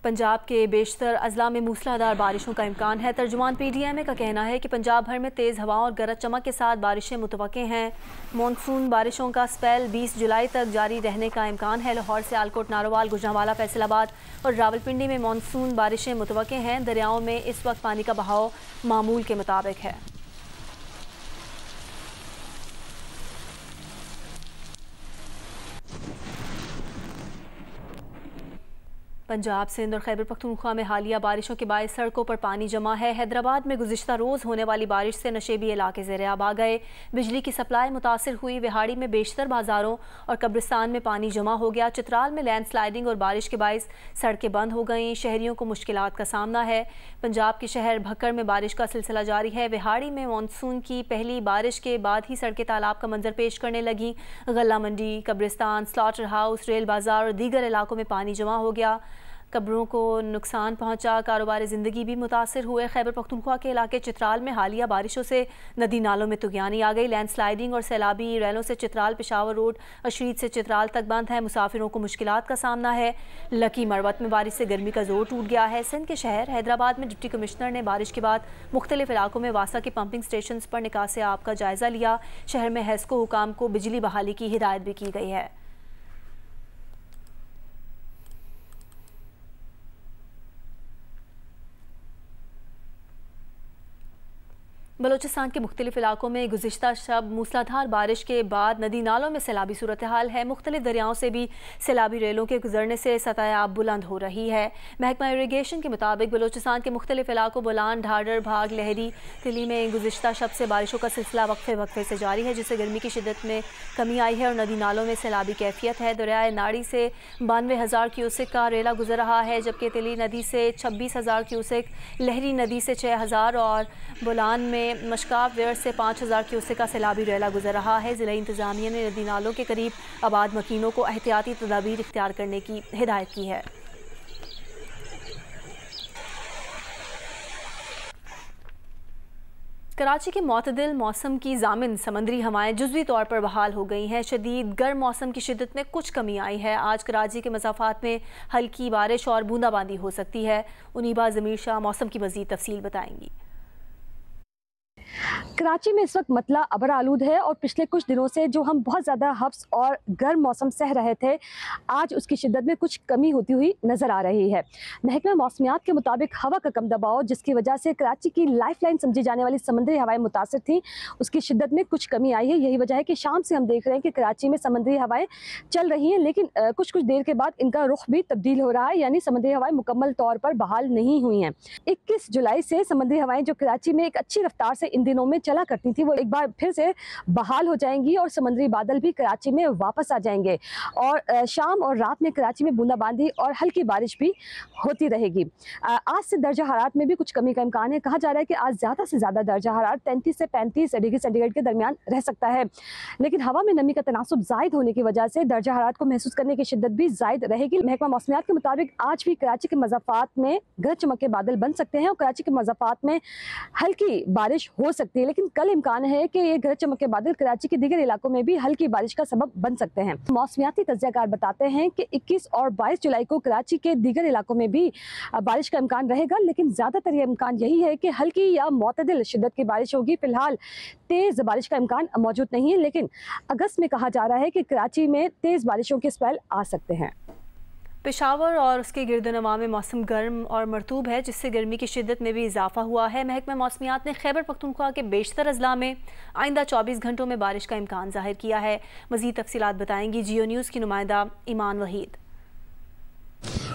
पंजाब के बेशतर अजला में मूसलाधार बारिशों का इम्कान है। तर्जुमान PTMA का कहना है कि पंजाब भर में तेज़ हवाओं और गरज चमक के साथ बारिशें मुतवक्के हैं। मानसून बारिशों का स्पेल 20 जुलाई तक जारी रहने का इम्कान है। लाहौर से आलकोट, नारोवाल, गुजरांवाला, फैसलाबाद और रावलपिंडी में मानसून बारिशें मुतवक्के हैं। दरियाओं में इस वक्त पानी का बहाव मामूल के मुताबिक है। पंजाब, सिंध और खैबर पख्तूनख्वा में हालिया बारिशों के बायस सड़कों पर पानी जमा है। हैदराबाद में गुज़िश्ता रोज़ होने वाली बारिश से नशेबी इलाके ज़ेर-ए-आब आ गए। बिजली की सप्लाई मुतासिर हुई। विहाड़ी में बेशतर बाजारों और कब्रिस्तान में पानी जमा हो गया। चित्राल में लैंडस्लाइडिंग और बारिश के बायस सड़कें बंद हो गईं। शहरियों को मुश्किलात का सामना है। पंजाब के शहर भक्कर में बारिश का सिलसिला जारी है। विहाड़ी में मानसून की पहली बारिश के बाद ही सड़कें तालाब का मंजर पेश करने लगी। गल्ला मंडी, कब्रिस्तान, स्लॉटर हाउस, रेल बाजार और दीगर इलाकों में पानी जमा हो गया। कब्रों को नुकसान पहुंचा। कारोबार ज़िंदगी भी मुतासर हुए। खैबर पख्तूनख्वा के इलाके चित्राल में हालिया बारिशों से नदी नालों में तुगयानी आ गई। लैंडस्लाइडिंग और सैलाबी रैलों से चित्राल पेशावर रोड अशरीद से चित्राल तक बंद है। मुसाफिरों को मुश्किलात का सामना है। लकी मरवत में बारिश से गर्मी का जोर टूट गया है। सिंध के शहर हैदराबाद में डिप्टी कमिश्नर ने बारिश के बाद मुख्तलिफ इलाकों में वासा के पंपिंग स्टेशन पर निकास आब का जायजा लिया। शहर में हैस्को हुकाम को बिजली बहाली की हिदायत भी की गई है। बलोचिस्तान के मुख्तलिफ इलाकों में गुज़िश्ता शब मूसलाधार बारिश के बाद नदी नालों में सैलाबी सूरत हाल है। मुख्तलिफ दरियाओं से भी सैलाबी रेलों के गुजरने से सतह आब बुलंद हो रही है। महकमा इरिगेशन के मुताबिक बलोचिस्तान के मुख्तलिफ इलाकों बोलान, ढाडर, भाग, लहरी, तिली में गुज़िश्ता शब से बारिशों का सिलसिला वक्फे से जारी है, जिससे गर्मी की शिद्दत में कमी आई है और नदी नालों में सैलाबी कैफियत है। दरियाए नाड़ी से 92,000 क्यूसेक का रेला गुजर रहा है, जबकि तिली नदी से 26,000 क्यूसेक, लहरी नदी से 6,000 और बोलान में मशकाफ वेयर से 5,000 क्यूसेक का सैलाबी रेला गुजर रहा है। ज़िला इंतज़ामिया ने नदी नालों के करीब आबाद मकीनों को एहतियाती तदाबीर इख्तियार करने की हिदायत की है। कराची के मुतदिल मौसम की जामिन समंदरी हवाएं जुज़वी तौर पर बहाल हो गई हैं। शदीद गर्म मौसम की शिद्दत में कुछ कमी आई है। आज कराची के मसाफात में हल्की बारिश और बूंदाबांदी हो सकती है। उनीबा ज़मीर शाह मौसम की मज़ीद तफसील बताएंगी। कराची में इस वक्त मतला अबर आलूद है और पिछले कुछ दिनों से जो हम बहुत ज़्यादा हब्स और गर्म मौसम सह रहे थे, आज उसकी शिद्दत में कुछ कमी होती हुई नज़र आ रही है। महकमा मौसमियात के मुताबिक हवा का कम दबाव, जिसकी वजह से कराची की लाइफलाइन समझी जाने वाली समंदरी हवाएं मुतासर थीं, उसकी शिद्दत में कुछ कमी आई है। यही वजह है कि शाम से हम देख रहे हैं कि कराची में समंदरी हवाएं चल रही हैं, लेकिन कुछ देर के बाद इनका रुख भी तब्दील हो रहा है, यानी समंदरी हवाएं मुकम्मल तौर पर बहाल नहीं हुई हैं। 21 जुलाई से समंदरी हवाएं जो कराची में एक अच्छी रफ्तार से इन दिनों में चला करती थी, वो एक बार फिर से बहाल हो जाएंगी और समंदरी बादल भी कराची में वापस आ जाएंगे और शाम और रात में कराची में बूंदाबांदी और हल्की बारिश भी होती रहेगी। आज से दर्जा हरारत में भी कुछ कमी का इम्कान है। कहा जा रहा है कि आज ज़्यादा से ज़्यादा दर्जा हरारत 33 से 35 डिग्री सेंटीग्रेड के दरमियान रह सकता है, लेकिन हवा में नमी का तनासुब जायद होने की वजह से दर्जा हरारत को महसूस करने की शिद्दत भी जायद रहेगी। महकमा मौसमियात के मुताबिक आज भी कराची के मज़ाफ़ात में गरज चमक के बादल बन सकते हैं और कराची के मज़ाफ़ात में हल्की बारिश हो सकती है, लेकिन कल इम्कान है कि ये गरज चमक के बादल कराची के दीगर इलाकों में भी हल्की बारिश का सबब बन सकते हैं। मौसमियाती तज्ज़ियाकार बताते हैं कि 21 और 22 जुलाई को कराची के दीगर इलाकों में भी बारिश का इम्कान रहेगा, लेकिन ज़्यादातर ये इम्कान यही है कि हल्की या मुतदिल शिद्दत की बारिश होगी। फिलहाल तेज़ बारिश का इम्कान मौजूद नहीं है, लेकिन अगस्त में कहा जा रहा है कि कराची में तेज़ बारिशों के स्पेल आ सकते हैं। पेशावर और उसके गिरदोनवा में मौसम गर्म और मरतूब है, जिससे गर्मी की शिद्दत में भी इजाफा हुआ है। महकमा मौसमियात ने खैबर पख्तूनख्वा के बेशतर अजला में आइंदा 24 घंटों में बारिश का इम्कान जाहिर किया है। मज़ीद तफसीलात बताएंगी जियो न्यूज़ की नुमाइंदा ईमान वहीद।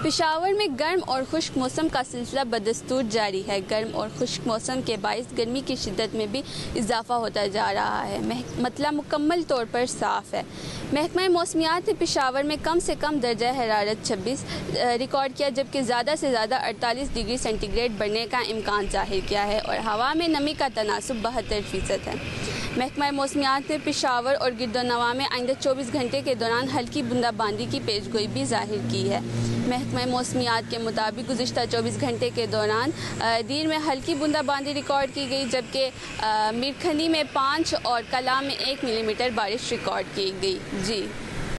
पेशावर में गर्म और खुश्क मौसम का सिलसिला बदस्तूर जारी है। गर्म और खुश्क मौसम के बायस गर्मी की शिद्दत में भी इजाफा होता जा रहा है। मतला मुकम्मल तौर पर साफ़ है। महकमा मौसमियात ने पेशावर में कम से कम दर्जा हरारत 26 रिकॉर्ड किया, जबकि ज़्यादा से ज़्यादा 48 डिग्री सेंटीग्रेड बढ़ने का इम्कान जाहिर किया है और हवा में नमी का तनासुब 72% है। महकमा मौसमियात ने पेशावर और गिरदोनवा में आइंदा 24 घंटे के दौरान हल्की बूंदाबांदी की पेशगोई भी जाहिर की है। महकमा मौसमियात के मुताबिक गुज़िश्ता 24 घंटे के दौरान दीर में हल्की बूंदाबांदी रिकॉर्ड की गई, जबकि मीरखनी में 5 और कला में 1 मिलीमीटर बारिश रिकॉर्ड की गई। जी।